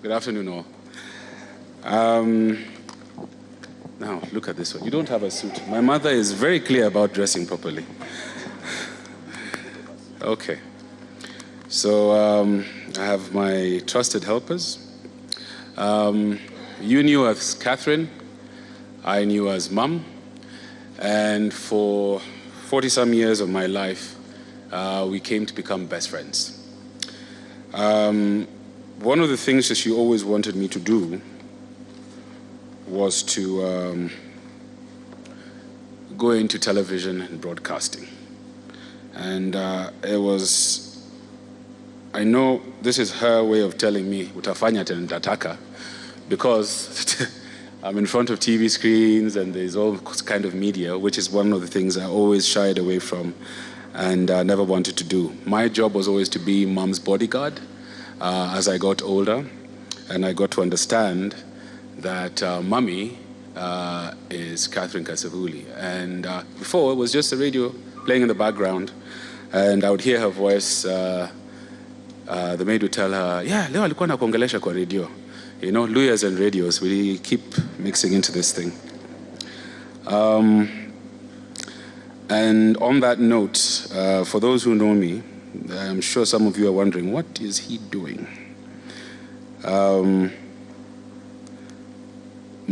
Good afternoon, all. Now, look at this one. You don't have a suit. My mother is very clear about dressing properly. Okay. So, I have my trusted helpers. You knew as Catherine. I knew as Mum. And for 40-some years of my life, we came to become best friends. One of the things that she always wanted me to do was to go into television and broadcasting. And it was, I know this is her way of telling me, utafanya tena nitataka, because I'm in front of TV screens and there's all kind of media, which is one of the things I always shied away from and never wanted to do. My job was always to be Mom's bodyguard as I got older, and I got to understand that Mummy is Catherine Kasavuli. And before, it was just a radio playing in the background, and I would hear her voice. The maid would tell her, yeah, leo alikuwa nakuongelesha kwa radio. You know, lawyers and radios, we keep mixing into this thing. And on that note, for those who know me, I'm sure some of you are wondering, what is he doing? My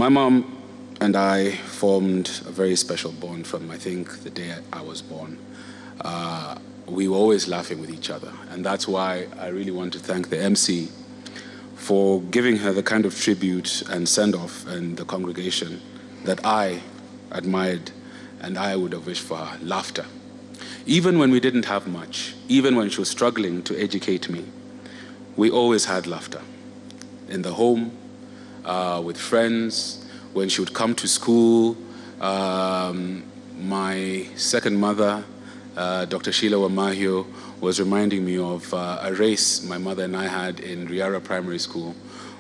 mom and I formed a very special bond from, I think, the day I was born. We were always laughing with each other, and that's why I really want to thank the MC for giving her the kind of tribute and send-off and the congregation that I admired and I would have wished for her, laughter. Even when we didn't have much, even when she was struggling to educate me, we always had laughter. In the home, with friends, when she would come to school. My second mother, Dr. Sheila Wamahio, was reminding me of a race my mother and I had in Riara Primary School,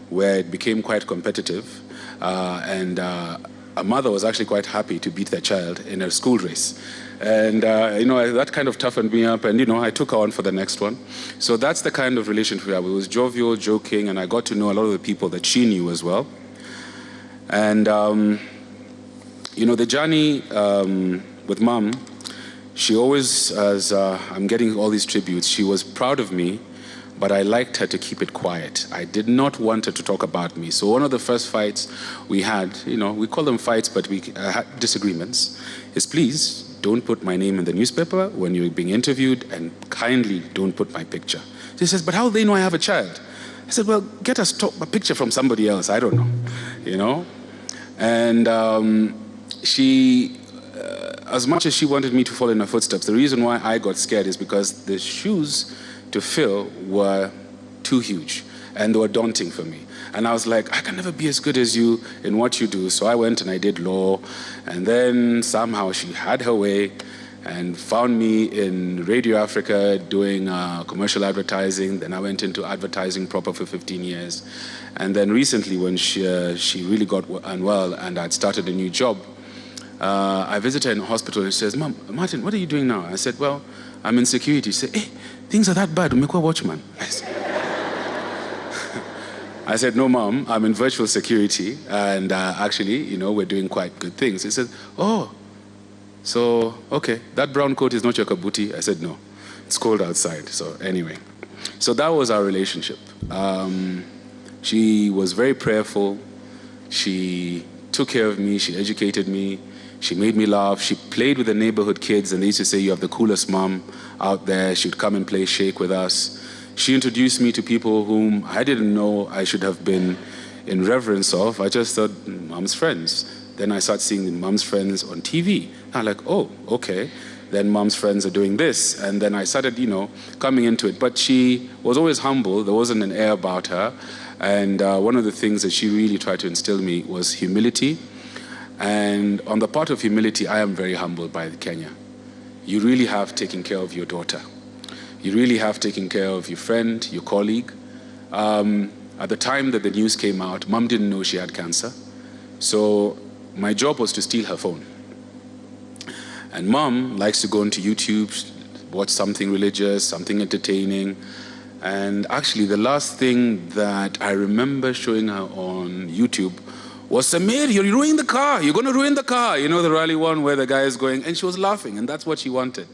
where it became quite competitive, and a mother was actually quite happy to beat their child in a school race. And you know, that kind of toughened me up, and you know, I took her on for the next one. So that's the kind of relationship we have. It was jovial, joking, and I got to know a lot of the people that she knew as well. And you know, the journey with Mom, she always, as I'm getting all these tributes, she was proud of me, but I liked her to keep it quiet. I did not want her to talk about me. So one of the first fights we had, you know, we call them fights, but we had disagreements, is please don't put my name in the newspaper when you're being interviewed, and kindly don't put my picture. She says, but how do they know I have a child? I said, well, get a picture from somebody else, I don't know, you know? And she, as much as she wanted me to follow in her footsteps, the reason why I got scared is because the shoes to fill were too huge and they were daunting for me. And I was like, I can never be as good as you in what you do. So I went and I did law, and then somehow she had her way and found me in Radio Africa doing commercial advertising. Then I went into advertising proper for 15 years. And then recently, when she really got unwell and I'd started a new job, I visited her in the hospital and she says, Mom, Martin, what are you doing now? I said, well, I'm in security. She said, hey, things are that bad, umekuwa watchman. I said, no, Mom, I'm in virtual security, and actually, you know, we're doing quite good things. He said, oh, so, okay, that brown coat is not your kabuti? I said, no, it's cold outside. So anyway, so that was our relationship. She was very prayerful. She took care of me. She educated me. She made me laugh. She played with the neighborhood kids, and they used to say, you have the coolest mom out there. She would come and play shake with us. She introduced me to people whom I didn't know I should have been in reverence of. I just thought, Mom's friends. Then I started seeing Mom's friends on TV. I'm like, oh, okay. Then Mom's friends are doing this. And then I started, you know, coming into it. But she was always humble. There wasn't an air about her. And one of the things that she really tried to instill in me was humility. And on the part of humility, I am very humbled by Kenya. You really have taken care of your daughter. You really have taken care of your friend, your colleague. At the time that the news came out, Mom didn't know she had cancer. So my job was to steal her phone. And Mom likes to go onto YouTube, watch something religious, something entertaining. And actually, the last thing that I remember showing her on YouTube was, Samir, you're ruining the car. You're going to ruin the car. You know, the rally one where the guy is going, and she was laughing, and that's what she wanted.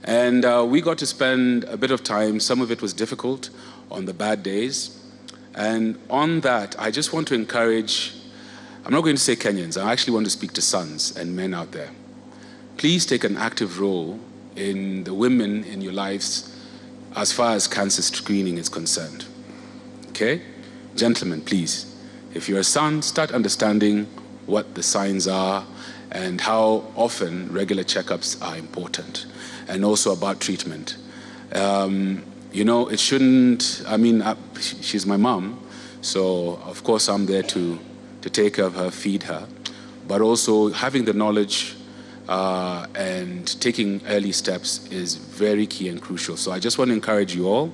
And we got to spend a bit of time. Some of it was difficult on the bad days. And on that, I just want to encourage, I'm not going to say Kenyans, I actually want to speak to sons and men out there. Please take an active role in the women in your lives as far as cancer screening is concerned. Okay? Gentlemen, please, if you're a son, start understanding what the signs are and how often regular checkups are important, and also about treatment. You know, it shouldn't, I mean, she's my mom, so of course I'm there to take care of her, feed her, but also having the knowledge and taking early steps is very key and crucial. So I just want to encourage you all,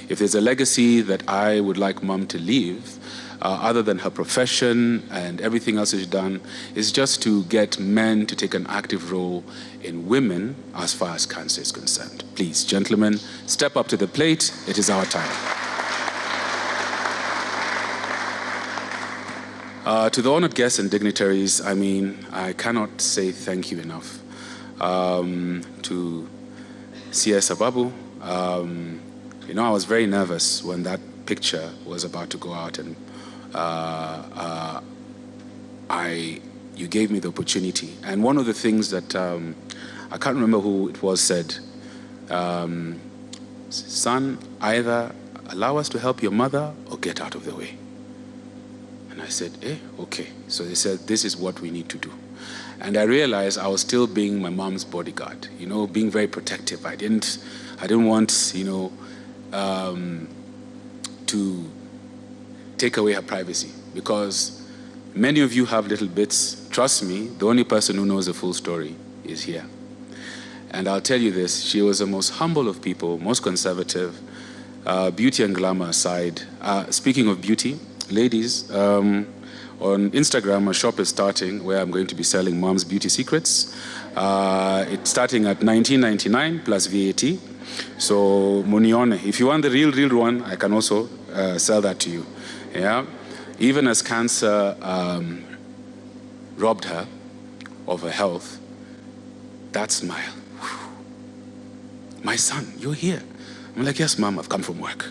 if there's a legacy that I would like Mom to leave, other than her profession and everything else she's done, is just to get men to take an active role in women as far as cancer is concerned. Please, gentlemen, step up to the plate. It is our time. To the honored guests and dignitaries, I mean, I cannot say thank you enough. To CS Ababu, you know, I was very nervous when that picture was about to go out, and you gave me the opportunity. And one of the things that, I can't remember who it was, said, son, either allow us to help your mother or get out of the way. And I said, okay. So they said, this is what we need to do. And I realized I was still being my mom's bodyguard, you know, being very protective. I didn't want, you know, to take away her privacy, because many of you have little bits. Trust me, the only person who knows the full story is here. And I'll tell you this, she was the most humble of people, most conservative, beauty and glamour aside. Speaking of beauty, ladies, on Instagram, a shop is starting where I'm going to be selling Mom's beauty secrets. It's starting at $19.99 plus VAT. So, Munione, if you want the real one, I can also sell that to you. Yeah, even as cancer robbed her of her health, that smile. My son, you're here. I'm like, yes, Mom, I've come from work.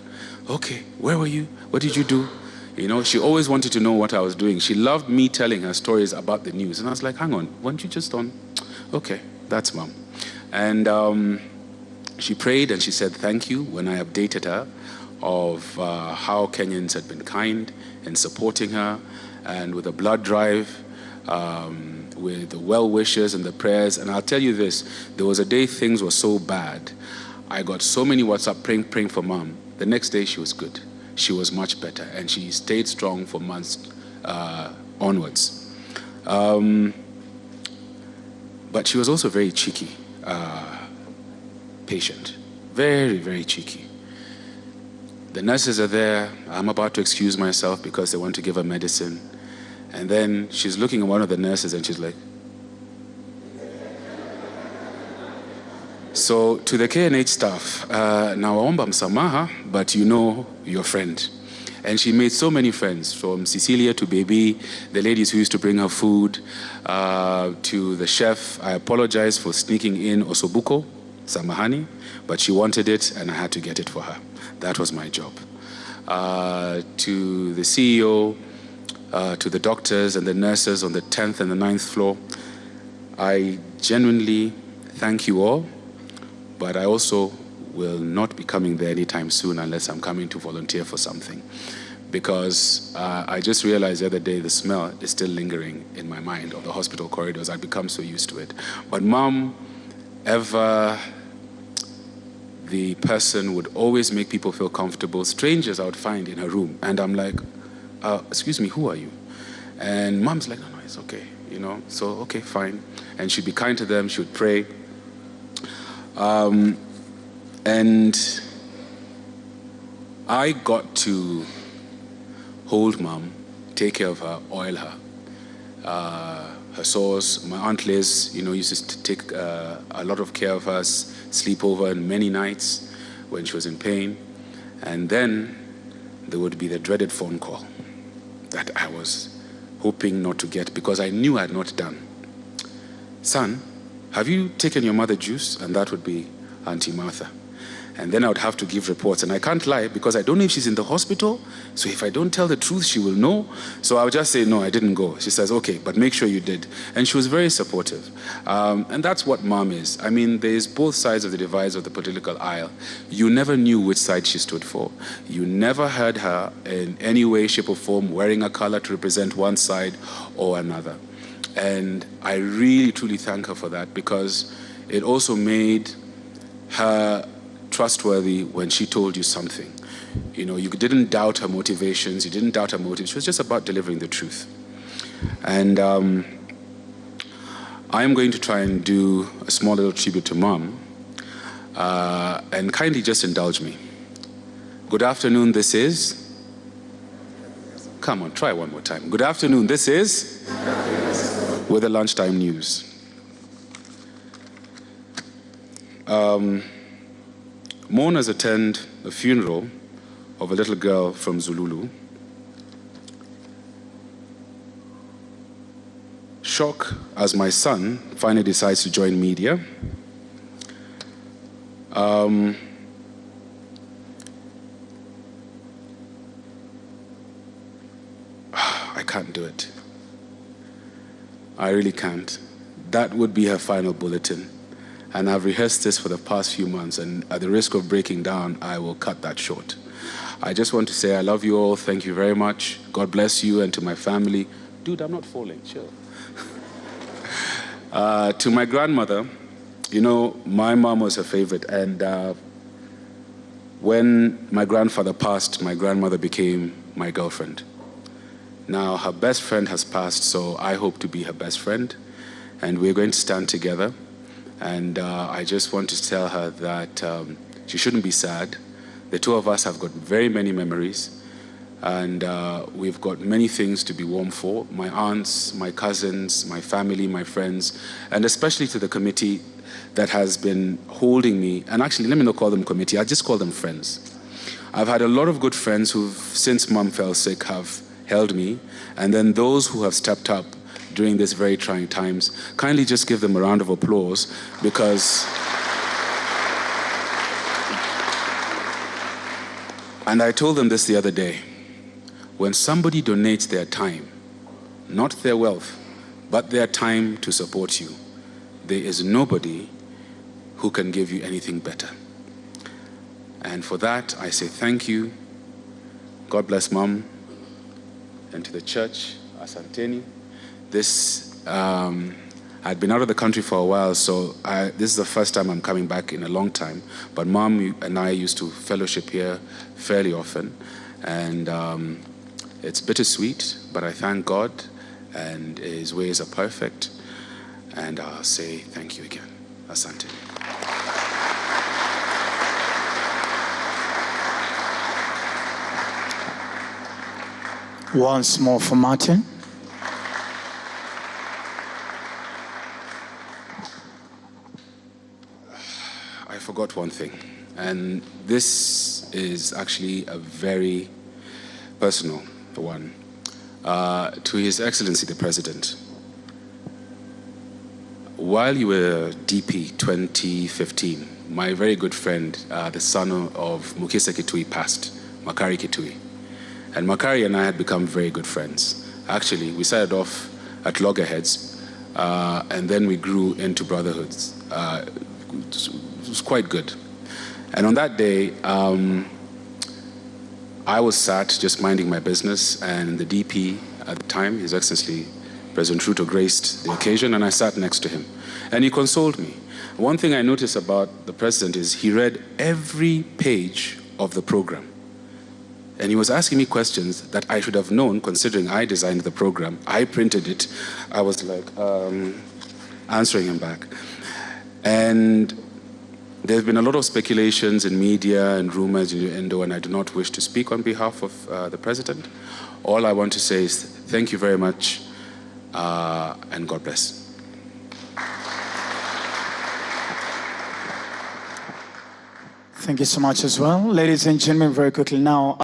Okay, where were you? What did you do? You know, she always wanted to know what I was doing. She loved me telling her stories about the news. And I was like, hang on, weren't you just on? Okay, that's Mom. And she prayed and she said thank you when I updated her of how Kenyans had been kind in supporting her, and with a blood drive, with the well wishes and the prayers. And I'll tell you this, there was a day things were so bad, I got so many WhatsApp praying for Mom. The next day she was good. She was much better, and she stayed strong for months onwards. But she was also very cheeky patient, very, very cheeky. The nurses are there. I'm about to excuse myself because they want to give her medicine. And then she's looking at one of the nurses and she's like, so to the KNH staff, nawaomba msamaha, but you know your friend. And she made so many friends, from Cecilia to Baby, the ladies who used to bring her food, to the chef. I apologize for sneaking in osobuko, samahani, but she wanted it and I had to get it for her. That was my job. To the CEO, to the doctors and the nurses on the 10th and the 9th floor, I genuinely thank you all, but I also will not be coming there anytime soon unless I'm coming to volunteer for something. Because I just realized the other day the smell is still lingering in my mind of the hospital corridors. I've become so used to it. But Mom, ever the person, would always make people feel comfortable. Strangers I would find in her room, and I'm like, excuse me, who are you? And Mom's like, no, it's okay, you know, so okay, fine. And she'd be kind to them, she would pray. And I got to hold Mom, take care of her, oil her. Her sores, my Aunt Liz, you know, used to take a lot of care of her, sleep over many nights when she was in pain. And then there would be the dreaded phone call that I was hoping not to get because I knew I had not done. Son, have you taken your mother juice? And that would be Auntie Martha. And then I would have to give reports. And I can't lie because I don't know if she's in the hospital. So if I don't tell the truth, she will know. So I would just say, no, I didn't go. She says, okay, but make sure you did. And she was very supportive. And that's what mom is. I mean, there's both sides of the divide of the political aisle. You never knew which side she stood for. You never heard her in any way, shape, or form wearing a color to represent one side or another. And I really, truly thank her for that because it also made her trustworthy when she told you something. You know, you didn't doubt her motivations, you didn't doubt her motives. She was just about delivering the truth. And I am going to try and do a small little tribute to Mom. And kindly just indulge me. Good afternoon, this is... Come on, try one more time. Good afternoon, this is... With the lunchtime news. Mourners attend a funeral of a little girl from Zululu. Shock as my son finally decides to join media. I can't do it. I really can't. That would be her final bulletin. And I've rehearsed this for the past few months, and at the risk of breaking down, I will cut that short. I just want to say I love you all. Thank you very much. God bless you, and to my family. Dude, I'm not falling, chill. To my grandmother, you know, my mom was her favorite, and when my grandfather passed, my grandmother became my girlfriend. Now, her best friend has passed, so I hope to be her best friend, and we're going to stand together. And I just want to tell her that she shouldn't be sad. The two of us have got very many memories, and we've got many things to be warm for. My aunts, my cousins, my family, my friends, and especially to the committee that has been holding me. And actually, let me not call them committee, I just call them friends. I've had a lot of good friends who've, since Mom fell sick, have held me, and then those who have stepped up during these very trying times. Kindly just give them a round of applause because... And I told them this the other day. When somebody donates their time, not their wealth, but their time to support you, there is nobody who can give you anything better. And for that, I say thank you. God bless Mom. And to the church, Asanteni. This, I'd been out of the country for a while, so this is the first time I'm coming back in a long time. But Mom and I used to fellowship here fairly often. And it's bittersweet, but I thank God, and His ways are perfect. And I'll say thank you again. Asante. Once more for Martin. I forgot one thing, and this is actually a very personal one. To His Excellency the President, while you were DP 2015, my very good friend, the son of Mukisa Kitui, passed, Makari Kitui. And Makari and I had become very good friends. Actually, we started off at loggerheads, and then we grew into brotherhoods. It was quite good. And on that day, I was sat just minding my business, and the DP at the time, His Excellency President Ruto, graced the occasion, and I sat next to him. And he consoled me. One thing I noticed about the President is he read every page of the program. And he was asking me questions that I should have known, considering I designed the program. I printed it. I was like answering him back. And there have been a lot of speculations in media and rumors in Indo, and I do not wish to speak on behalf of the President. All I want to say is thank you very much, and God bless. Thank you so much as well. Ladies and gentlemen, very quickly now.